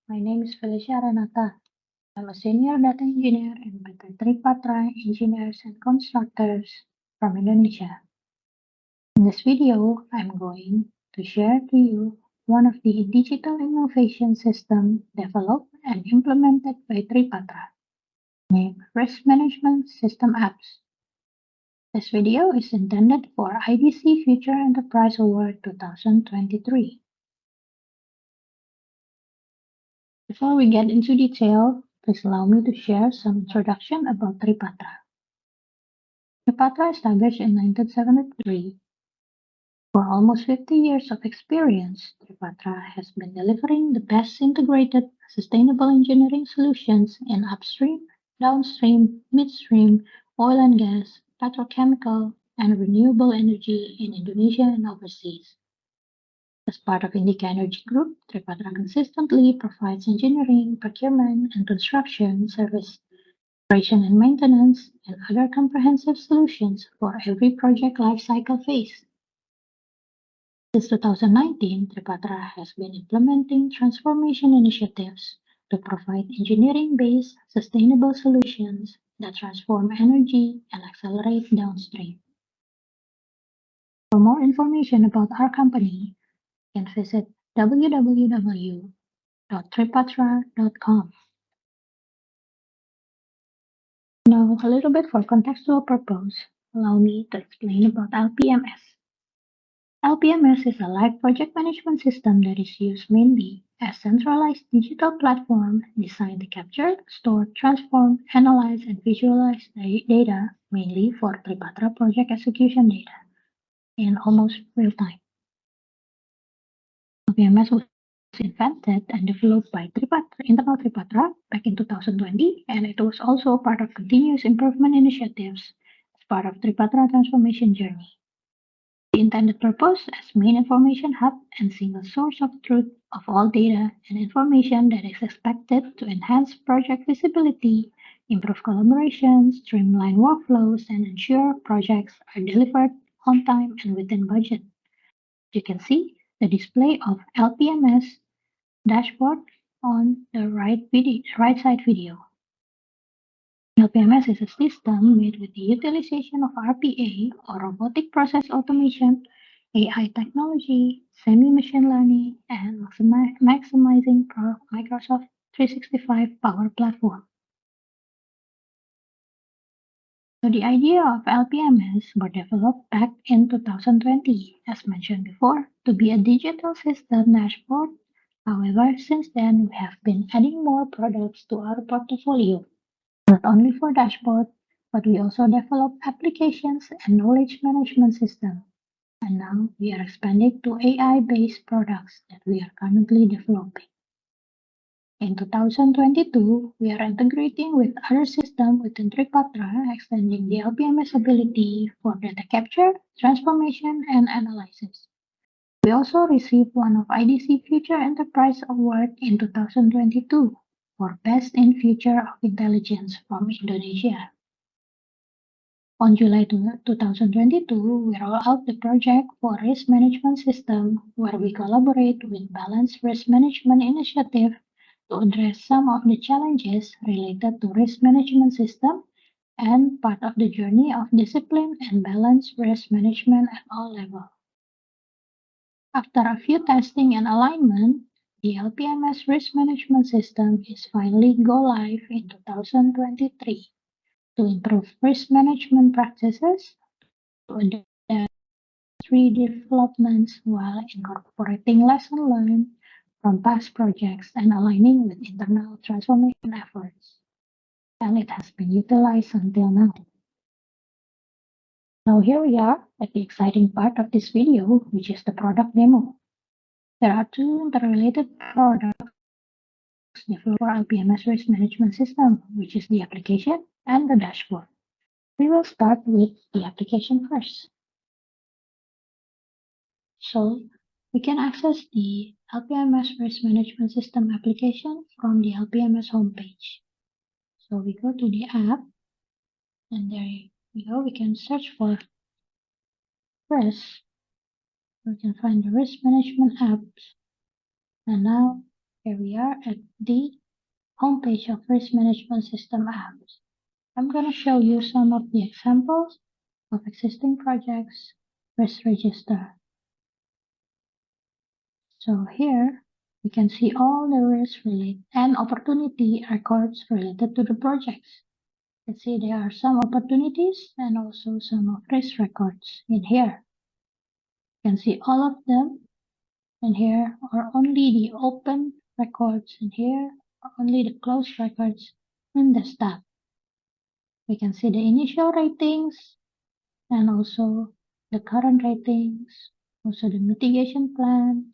My name is Felicia Renata. I'm a senior data engineer in Tripatra Engineers and Constructors from Indonesia. In this video, I'm going to share to you one of the digital innovation systems developed and implemented by Tripatra, named Risk Management System Apps. This video is intended for IDC Future Enterprise Award 2023. Before we get into detail, please allow me to share some introduction about Tripatra. Tripatra, established in 1973, for almost 50 years of experience, Tripatra has been delivering the best integrated, sustainable engineering solutions in upstream, downstream, midstream, oil and gas, petrochemical, and renewable energy in Indonesia and overseas. As part of Indica Energy Group, Tripatra consistently provides engineering, procurement, and construction service, operation and maintenance, and other comprehensive solutions for every project lifecycle phase. Since 2019, Tripatra has been implementing transformation initiatives to provide engineering-based sustainable solutions that transform energy and accelerate downstream. For more information about our company, you can visit www.tripatra.com. Now, a little bit for contextual purpose, allow me to explain about LPMS. LPMS is a live project management system that is used mainly as a centralized digital platform designed to capture, store, transform, analyze, and visualize data mainly for Tripatra project execution data in almost real time. LPMS was invented and developed by internal Tripatra back in 2020, and it was also part of continuous improvement initiatives as part of Tripatra transformation journey. The intended purpose as main information hub and single source of truth of all data and information that is expected to enhance project visibility, improve collaboration, streamline workflows, and ensure projects are delivered on time and within budget. You can see the display of LPMS dashboard on the right side video. LPMS is a system made with the utilization of RPA or robotic process automation, AI technology, semi-machine learning, and maximizing Microsoft 365 Power Platform. So the idea of LPMS was developed back in 2020, as mentioned before, to be a digital system dashboard. However, since then, we have been adding more products to our portfolio, not only for dashboard, but we also develop applications and knowledge management system. And now we are expanding to AI-based products that we are currently developing. In 2022, we are integrating with other systems within Tripatra, extending the LPMS ability for data capture, transformation, and analysis. We also received one of IDC Future Enterprise Award in 2022 for Best in Future of Intelligence from Indonesia. On July 2022, we roll out the project for risk management system where we collaborate with Balanced Risk Management Initiative to address some of the challenges related to risk management system and part of the journey of discipline and balanced risk management at all levels. After a few testing and alignment, the LPMS risk management system is finally go live in 2023 to improve risk management practices, to adapt three developments while incorporating lessons learned from past projects and aligning with internal transformation efforts. And it has been utilized until now. Now here we are at the exciting part of this video, which is the product demo. There are two interrelated products developed for LPMS risk management system, which is the application and the dashboard. We will start with the application first. So we can access the LPMS risk management system application from the LPMS homepage. So we go to the app, and there we go. We can search for risk. We can find the risk management apps, and now Here we are at the homepage of Risk Management System apps. I'm going to show you some of the examples of existing projects risk register. So here we can see all the risk related and opportunity records related to the projects. You can see there are some opportunities and also some of risk records in here. You can see all of them in here, or only the open records in here, or only the closed records in the tab. We can see the initial ratings and also the current ratings, also the mitigation plan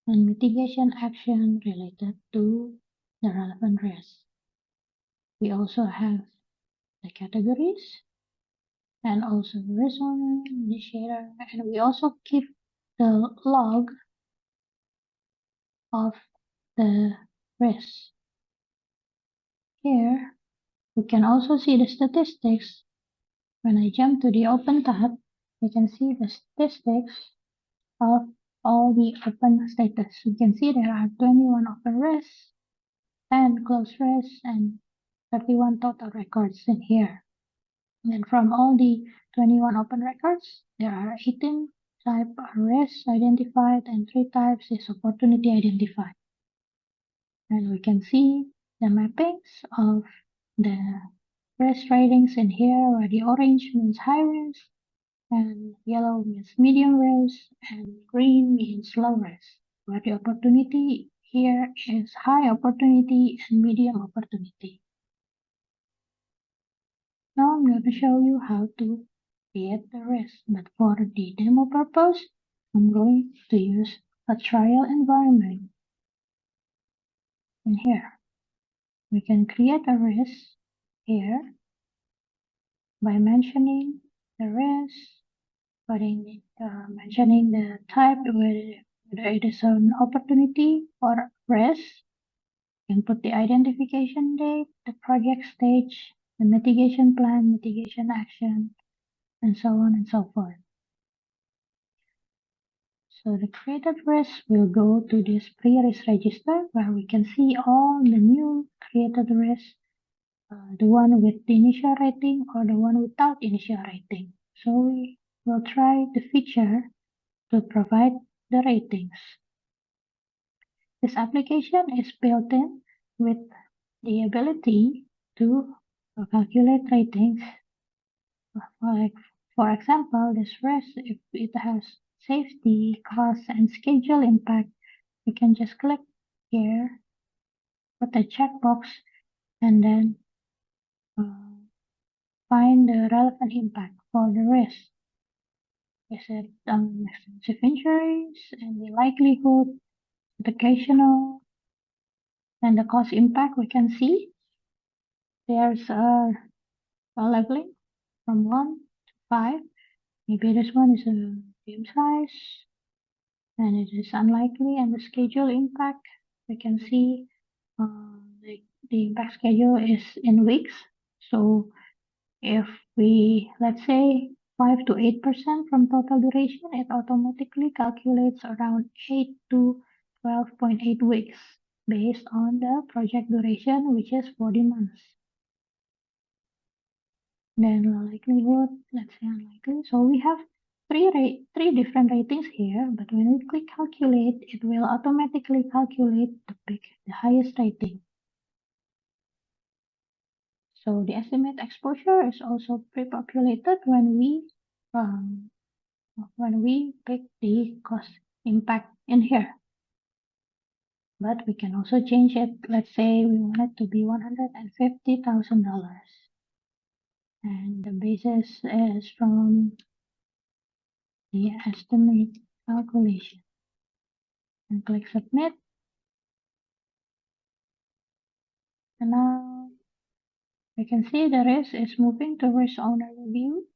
and mitigation action related to the relevant risk. We also have the categories and also the risk owner, initiator, and we also keep the log of the risk. Here, we can also see the statistics. When I jump to the open tab, we can see the statistics of all the open status. We can see there are 21 open risks, 10 closed risks, and 31 total records in here. And from all the 21 open records, there are 18 type risks identified and 3 types is opportunity identified. And we can see the mappings of the risk ratings in here, where the orange means high risk, and yellow means medium risk, and green means low risk, where the opportunity here is high opportunity and medium opportunity. Now I'm going to show you how to create the risk, but for the demo purpose, I'm going to use a trial environment. In here, we can create a risk here by mentioning the risk, mentioning the type, whether it is an opportunity or risk. You can put the identification date, the project stage, the mitigation plan, mitigation action, and so on and so forth. So the created risk will go to this pre-risk register, where we can see all the new created risks, the one with the initial rating or the one without initial rating. So we will try the feature to provide the ratings. This application is built in with the ability to calculate ratings. For example, this risk, if it has safety, cost, and schedule impact, we can just click here, put a checkbox, and then find the relevant impact for the risk. Is it extensive injuries, and the likelihood, the occasional, and the cost impact. We can see there's a leveling from 1 to 5. Maybe this one is a medium size, and it is unlikely. And the schedule impact, we can see the impact schedule is in weeks. So if we, let's say, 5 to 8% from total duration, it automatically calculates around 8 to 12.8 weeks based on the project duration, which is 40 months. Then the likelihood, let's say unlikely. So we have three different ratings here, but when we click calculate, it will automatically calculate the highest rating. So the estimate exposure is also pre-populated when we pick the cost impact in here. But we can also change it. Let's say we want it to be $150,000. And the basis is from the estimate calculation. And click submit. And now we can see the risk is moving to risk owner review.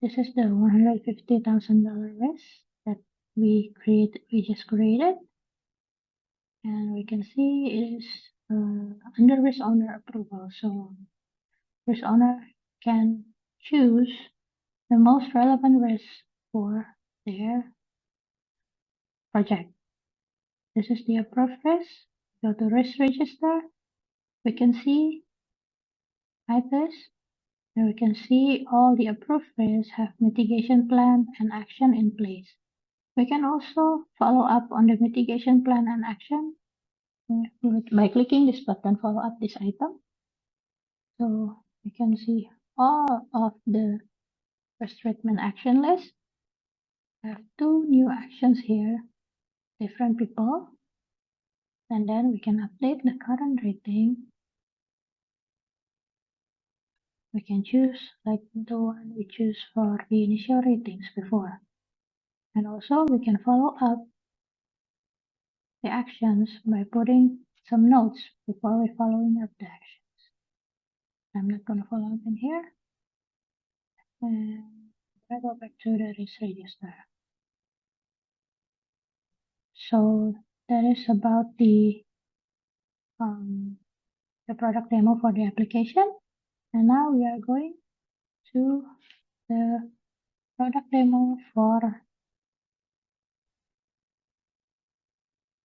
This is the $150,000 risk that we just created. And we can see it is under risk owner approval. So risk owner can choose the most relevant risk for their project. This is the approved risk. go to risk register, we can see ITIS, and we can see all the approved risks have mitigation plan and action in place. We can also follow up on the mitigation plan and action by clicking this button, follow up this item. So we can see all of the risk treatment action list. I have two new actions here, different people, and then we can update the current rating. We can choose like the one we choose for the initial ratings before. And also we can follow up the actions by putting some notes before we following up the actions. I'm not going to follow up in here. And I go back to the risk register. So that is about the product demo for the application. And now we are going to the product demo for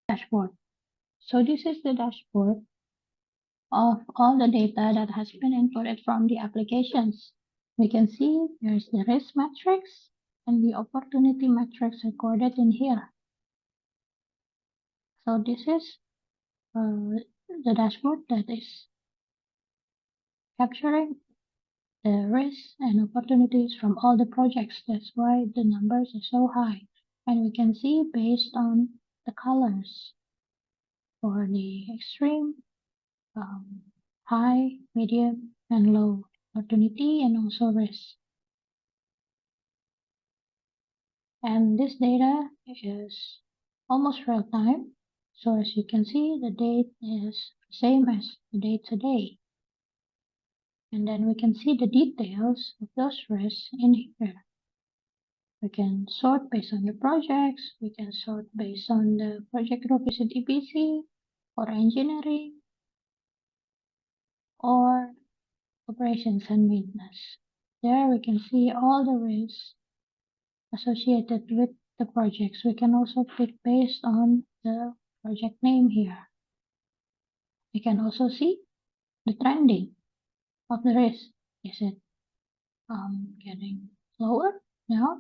dashboard. So this is the dashboard of all the data that has been inputted from the applications. We can see there's the risk matrix and the opportunity matrix recorded in here. So this is the dashboard that is capturing the risks and opportunities from all the projects. That's why the numbers are so high. And we can see based on the colors for the extreme, high, medium, and low opportunity and also risk. And this data is almost real time. So as you can see, the date is same as the date today. And then we can see the details of those risks in here. We can sort based on the projects. We can sort based on the project group, is it EPC or engineering or operations and maintenance. There we can see all the risks associated with the projects. We can also click based on the project name here. We can also see the trending of the risk. Is it getting lower now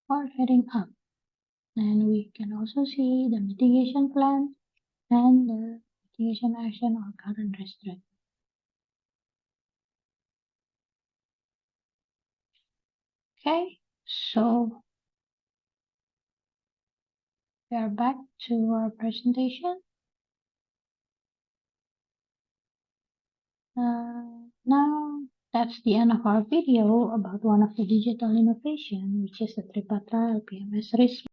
or heading up? And we can also see the mitigation plan and the mitigation action or current risk threat. Okay, so we are back to our presentation. Now that's the end of our video about one of the digital innovation, which is the Tripatra LPMS risk